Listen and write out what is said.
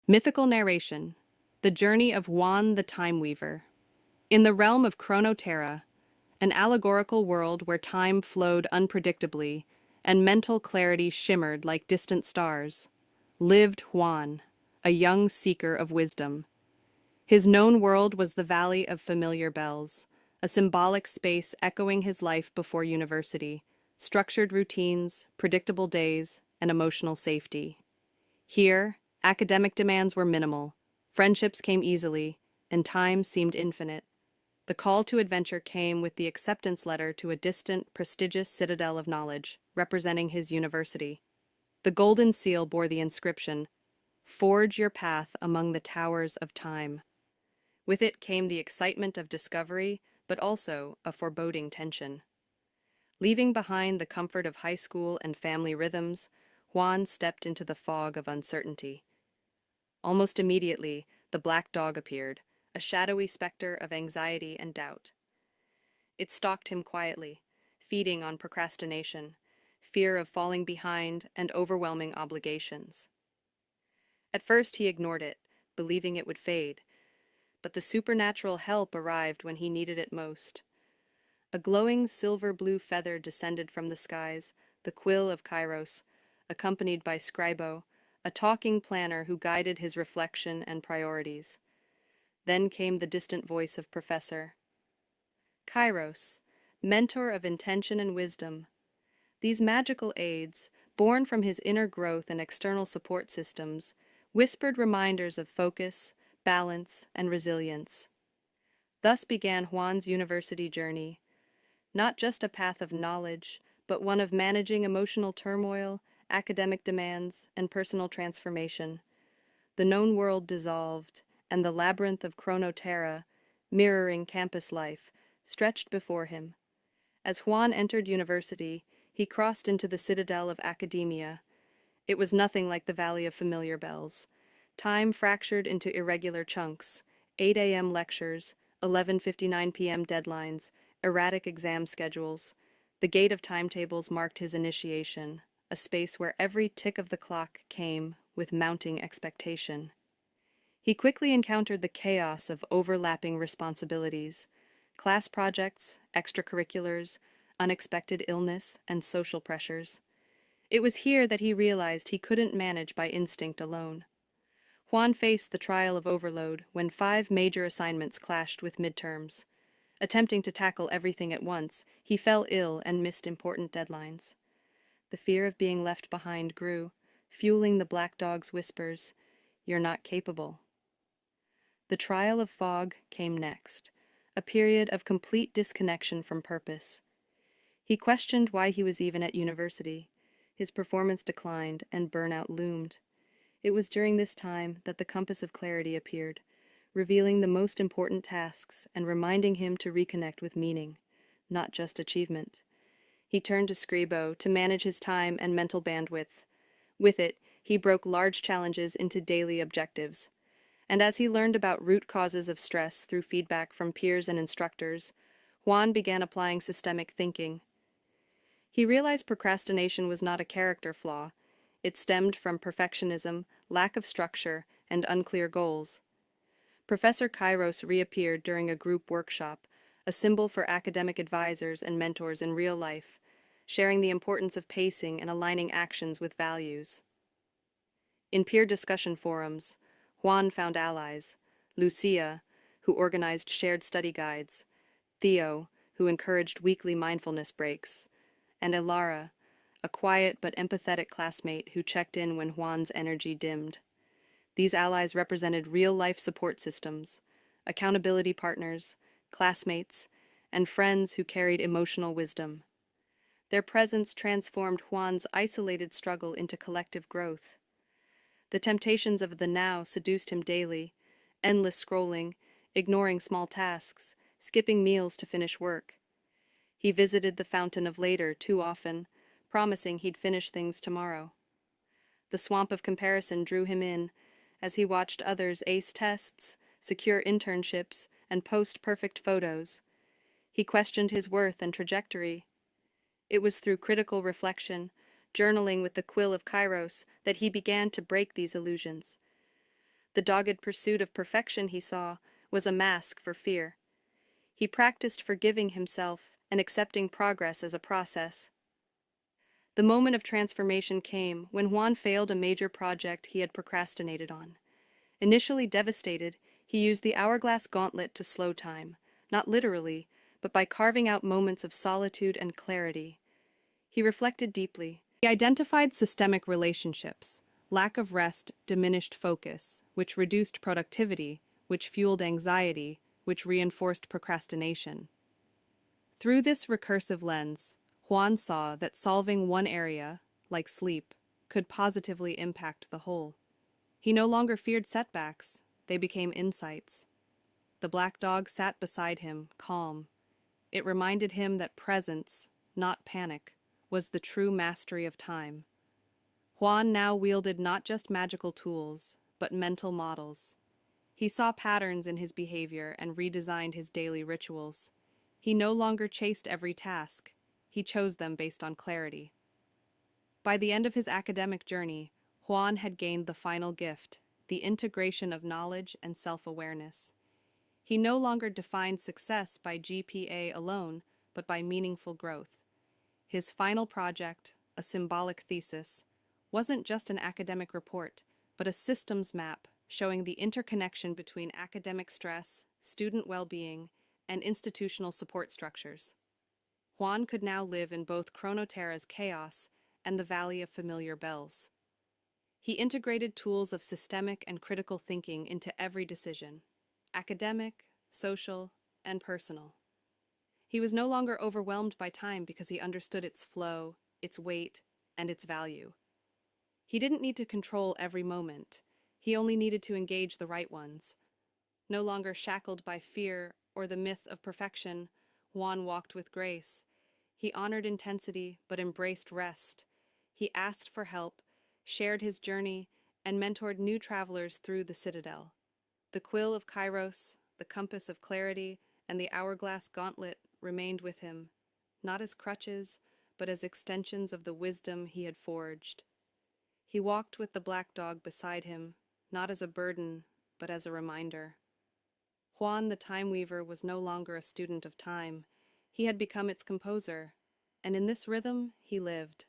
Mythical narration: The journey of Juan the Time Weaver. In the realm of Chronoterra, an allegorical world where time flowed unpredictably and mental clarity shimmered like distant stars, lived Juan, a young seeker of wisdom. His known world was the Valley of Familiar Bells, a symbolic space echoing his life before university, structured routines, predictable days, and emotional safety. Here, academic demands were minimal, friendships came easily, and time seemed infinite. The call to adventure came with the acceptance letter to a distant, prestigious citadel of knowledge, representing his university. The golden seal bore the inscription, "Forge your path among the towers of time." With it came the excitement of discovery, but also a foreboding tension. Leaving behind the comfort of high school and family rhythms, Juan stepped into the fog of uncertainty. Almost immediately, the black dog appeared, a shadowy specter of anxiety and doubt. It stalked him quietly, feeding on procrastination, fear of falling behind, and overwhelming obligations. At first he ignored it, believing it would fade, but the supernatural help arrived when he needed it most. A glowing silver-blue feather descended from the skies, the quill of Kairos, accompanied by Scribo, a talking planner who guided his reflection and priorities. Then came the distant voice of Professor Kairos, mentor of intention and wisdom. These magical aids, born from his inner growth and external support systems, whispered reminders of focus, balance, and resilience. Thus began Juan's university journey, not just a path of knowledge, but one of managing emotional turmoil, academic demands, and personal transformation. The known world dissolved, and the labyrinth of Chronoterra, mirroring campus life, stretched before him. As Juan entered university, he crossed into the citadel of academia. It was nothing like the Valley of Familiar Bells. Time fractured into irregular chunks, 8 a.m. lectures, 11:59 p.m. deadlines, erratic exam schedules. The gate of timetables marked his initiation, a space where every tick of the clock came with mounting expectation. He quickly encountered the chaos of overlapping responsibilities, class projects, extracurriculars, unexpected illness, and social pressures. It was here that he realized he couldn't manage by instinct alone. Juan faced the trial of overload when 5 major assignments clashed with midterms. Attempting to tackle everything at once, he fell ill and missed important deadlines. The fear of being left behind grew, fueling the black dog's whispers, "You're not capable." The trial of fog came next, a period of complete disconnection from purpose. He questioned why he was even at university. His performance declined, and burnout loomed. It was during this time that the compass of clarity appeared, revealing the most important tasks and reminding him to reconnect with meaning, not just achievement. He turned to Scribo to manage his time and mental bandwidth. With it, he broke large challenges into daily objectives. And as he learned about root causes of stress through feedback from peers and instructors, Juan began applying systemic thinking. He realized procrastination was not a character flaw. It stemmed from perfectionism, lack of structure, and unclear goals. Professor Kairos reappeared during a group workshop, a symbol for academic advisors and mentors in real life, sharing the importance of pacing and aligning actions with values. In peer discussion forums, Juan found allies: Lucia, who organized shared study guides, Theo, who encouraged weekly mindfulness breaks, and Elara, a quiet but empathetic classmate who checked in when Juan's energy dimmed. These allies represented real-life support systems, accountability partners, classmates, and friends who carried emotional wisdom. Their presence transformed Juan's isolated struggle into collective growth. The temptations of the now seduced him daily: endless scrolling, ignoring small tasks, skipping meals to finish work. He visited the fountain of later too often, promising he'd finish things tomorrow. The swamp of comparison drew him in, as he watched others ace tests, secure internships, and post perfect photos. He questioned his worth and trajectory. It was through critical reflection, journaling with the quill of Kairos, that he began to break these illusions. The dogged pursuit of perfection he saw was a mask for fear. He practiced forgiving himself and accepting progress as a process. The moment of transformation came when Juan failed a major project he had procrastinated on. Initially devastated, he used the hourglass gauntlet to slow time, not literally, but by carving out moments of solitude and clarity. He reflected deeply. He identified systemic relationships. Lack of rest diminished focus, which reduced productivity, which fueled anxiety, which reinforced procrastination. Through this recursive lens, Juan saw that solving one area, like sleep, could positively impact the whole. He no longer feared setbacks, they became insights. The black dog sat beside him, calm. It reminded him that presence, not panic, was the true mastery of time. Juan now wielded not just magical tools, but mental models. He saw patterns in his behavior and redesigned his daily rituals. He no longer chased every task. He chose them based on clarity. By the end of his academic journey, Juan had gained the final gift, the integration of knowledge and self-awareness. He no longer defined success by GPA alone, but by meaningful growth. His final project, a symbolic thesis, wasn't just an academic report, but a systems map showing the interconnection between academic stress, student well-being, and institutional support structures. Juan could now live in both Chronoterra's chaos and the Valley of Familiar Bells. He integrated tools of systemic and critical thinking into every decision, academic, social, and personal. He was no longer overwhelmed by time because he understood its flow, its weight, and its value. He didn't need to control every moment. He only needed to engage the right ones. No longer shackled by fear or the myth of perfection, Juan walked with grace. He honored intensity but embraced rest. He asked for help, shared his journey, and mentored new travelers through the citadel. The quill of Kairos, the compass of clarity, and the hourglass gauntlet remained with him, not as crutches, but as extensions of the wisdom he had forged. He walked with the black dog beside him, not as a burden, but as a reminder. Juan the Time Weaver was no longer a student of time. He had become its composer, and in this rhythm he lived.